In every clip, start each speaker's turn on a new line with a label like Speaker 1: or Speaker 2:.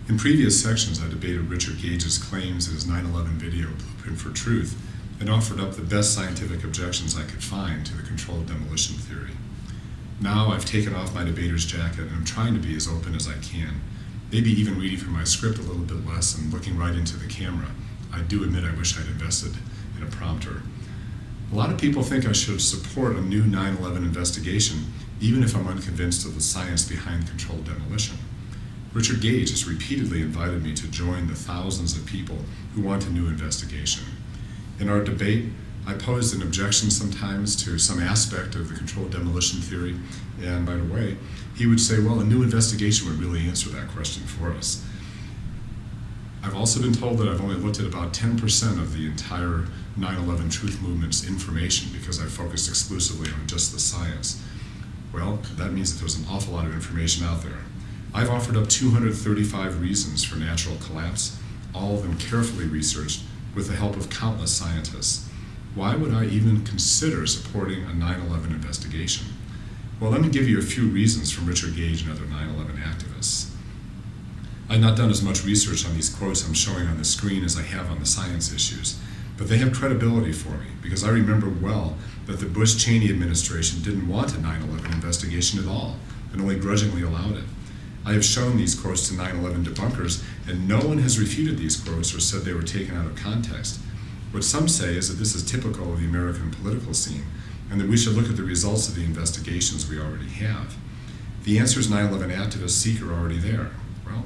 Speaker 1: In previous sections, I debated Richard Gage's claims in his 9/11 video, Blueprint for Truth, and offered up the best scientific objections I could find to the controlled demolition theory. Now I've taken off my debater's jacket and I'm trying to be as open as I can, maybe even reading from my script a little bit less and looking right into the camera. I do admit I wish I'd invested in a prompter. A lot of people think I should support a new 9/11 investigation, even if I'm unconvinced of the science behind controlled demolition. Richard Gage has repeatedly invited me to join the thousands of people who want a new investigation. In our debate, I posed an objection sometimes to some aspect of the controlled demolition theory, and right away, he would say, well, a new investigation would really answer that question for us. I've also been told that I've only looked at about 10% of the entire 9/11 truth movement's information because I focused exclusively on just the science. Well, that means that there's an awful lot of information out there. I've offered up 235 reasons for natural collapse, all of them carefully researched with the help of countless scientists. Why would I even consider supporting a 9/11 investigation? Well, let me give you a few reasons from Richard Gage and other 9/11 activists. I've not done as much research on these quotes I'm showing on the screen as I have on the science issues, but they have credibility for me because I remember well that the Bush-Cheney administration didn't want a 9/11 investigation at all and only grudgingly allowed it. I have shown these quotes to 9/11 debunkers, and no one has refuted these quotes or said they were taken out of context. What some say is that this is typical of the American political scene, and that we should look at the results of the investigations we already have. The answers 9/11 activists seek are already there. Well,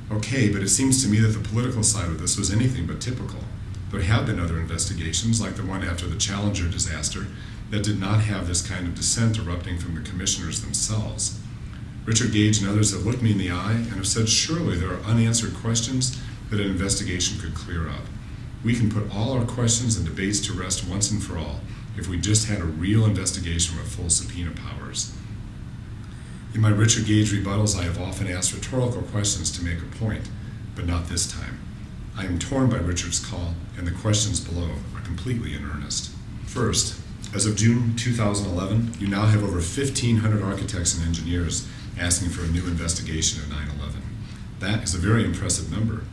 Speaker 1: okay, but it seems to me that the political side of this was anything but typical. There have been other investigations, like the one after the Challenger disaster, that did not have this kind of dissent erupting from the commissioners themselves. Richard Gage and others have looked me in the eye and have said surely there are unanswered questions that an investigation could clear up. We can put all our questions and debates to rest once and for all if we just had a real investigation with full subpoena powers. In my Richard Gage rebuttals, I have often asked rhetorical questions to make a point, but not this time. I am torn by Richard's call, and the questions below are completely in earnest. First, as of June 2011, you now have over 1,500 architects and engineers asking for a new investigation of 9/11. That is a very impressive number.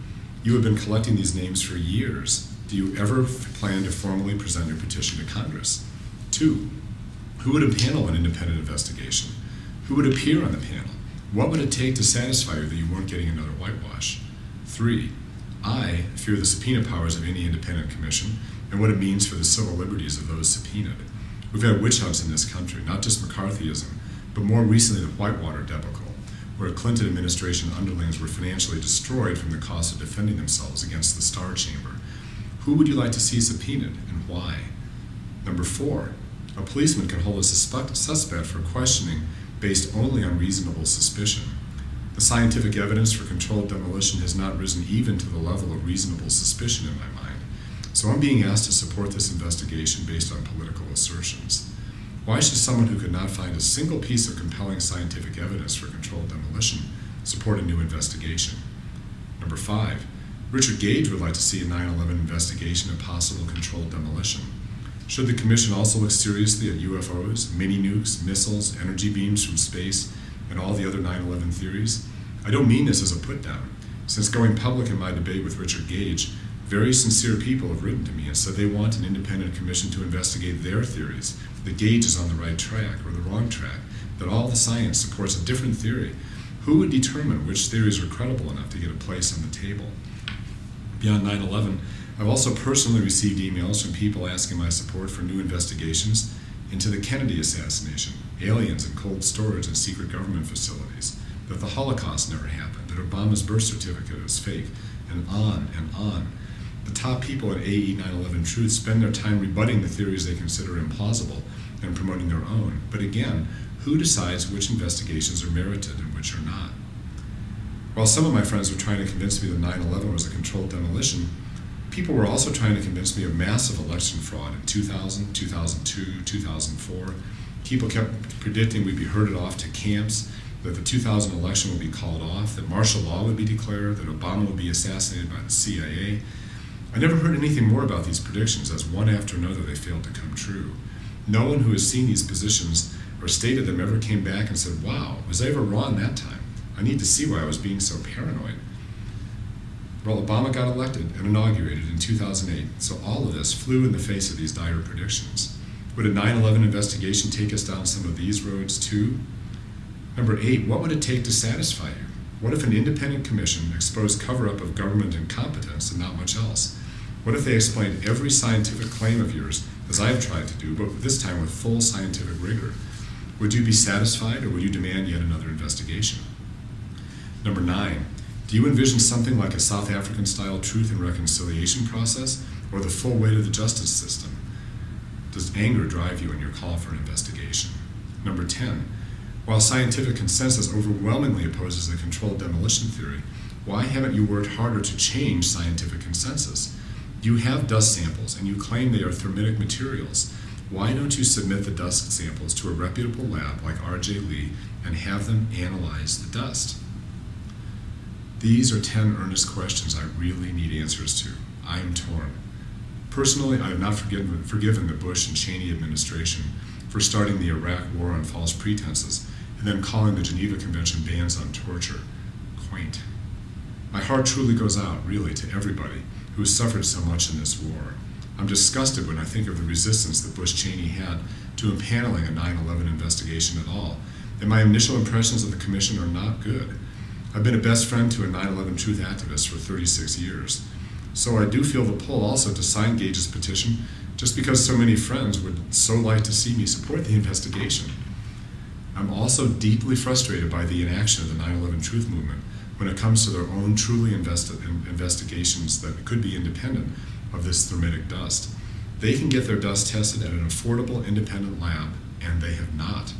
Speaker 1: You have been collecting these names for years. Do you ever plan to formally present your petition to Congress? 2, who would impanel an independent investigation? Who would appear on the panel? What would it take to satisfy you that you weren't getting another whitewash? 3, I fear the subpoena powers of any independent commission and what it means for the civil liberties of those subpoenaed. We've had witch hunts in this country, not just McCarthyism, but more recently the Whitewater debacle, where Clinton administration underlings were financially destroyed from the cost of defending themselves against the Star Chamber. Who would you like to see subpoenaed and why? Number 4, a policeman can hold a suspect for questioning based only on reasonable suspicion. The scientific evidence for controlled demolition has not risen even to the level of reasonable suspicion in my mind. So I'm being asked to support this investigation based on political assertions. Why should someone who could not find a single piece of compelling scientific evidence for controlled demolition support a new investigation? Number 5, Richard Gage would like to see a 9/11 investigation of possible controlled demolition. Should the commission also look seriously at UFOs, mini-nukes, missiles, energy beams from space, and all the other 9/11 theories? I don't mean this as a put-down. Since going public in my debate with Richard Gage, very sincere people have written to me and said they want an independent commission to investigate their theories, that Gage is on the right track or the wrong track, that all the science supports a different theory. Who would determine which theories are credible enough to get a place on the table? Beyond 9/11, I've also personally received emails from people asking my support for new investigations into the Kennedy assassination, aliens in cold storage and secret government facilities, that the Holocaust never happened, that Obama's birth certificate is fake, and on and on. The top people at AE 9/11 Truth spend their time rebutting the theories they consider implausible and promoting their own. But again, who decides which investigations are merited and which are not? While some of my friends were trying to convince me that 9/11 was a controlled demolition, people were also trying to convince me of massive election fraud in 2000, 2002, 2004. People kept predicting we'd be herded off to camps, that the 2000 election would be called off, that martial law would be declared, that Obama would be assassinated by the CIA. I never heard anything more about these predictions, as one after another they failed to come true. No one who has seen these positions or stated them ever came back and said, wow, was I ever wrong that time? I need to see why I was being so paranoid. Well, Obama got elected and inaugurated in 2008, so all of this flew in the face of these dire predictions. Would a 9/11 investigation take us down some of these roads too? Number 8, what would it take to satisfy you? What if an independent commission exposed cover-up of government incompetence and not much else? What if they explained every scientific claim of yours, as I've tried to do, but this time with full scientific rigor? Would you be satisfied, or would you demand yet another investigation? Number 9, do you envision something like a South African-style truth and reconciliation process, or the full weight of the justice system? Does anger drive you in your call for an investigation? Number 10, while scientific consensus overwhelmingly opposes the controlled demolition theory, why haven't you worked harder to change scientific consensus? You have dust samples, and you claim they are thermitic materials. Why don't you submit the dust samples to a reputable lab like R.J. Lee and have them analyze the dust? These are 10 earnest questions I really need answers to. I am torn. Personally, I have not forgiven the Bush and Cheney administration for starting the Iraq War on false pretenses and then calling the Geneva Convention bans on torture quaint. My heart truly goes out, really, to everybody who has suffered so much in this war. I'm disgusted when I think of the resistance that Bush-Cheney had to impaneling a 9/11 investigation at all, and my initial impressions of the commission are not good. I've been a best friend to a 9/11 truth activist for 36 years, so I do feel the pull also to sign Gage's petition just because so many friends would so like to see me support the investigation. I'm also deeply frustrated by the inaction of the 9/11 truth movement when it comes to their own truly investigations that could be independent of this thermitic dust. They can get their dust tested at an affordable independent lab, and they have not.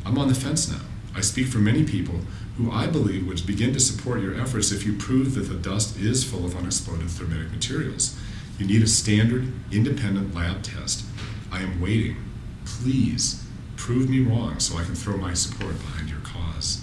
Speaker 1: I'm on the fence now. I speak for many people who I believe would begin to support your efforts if you prove that the dust is full of unexploded thermitic materials. You need a standard, independent lab test. I am waiting. Please, prove me wrong so I can throw my support behind your cause.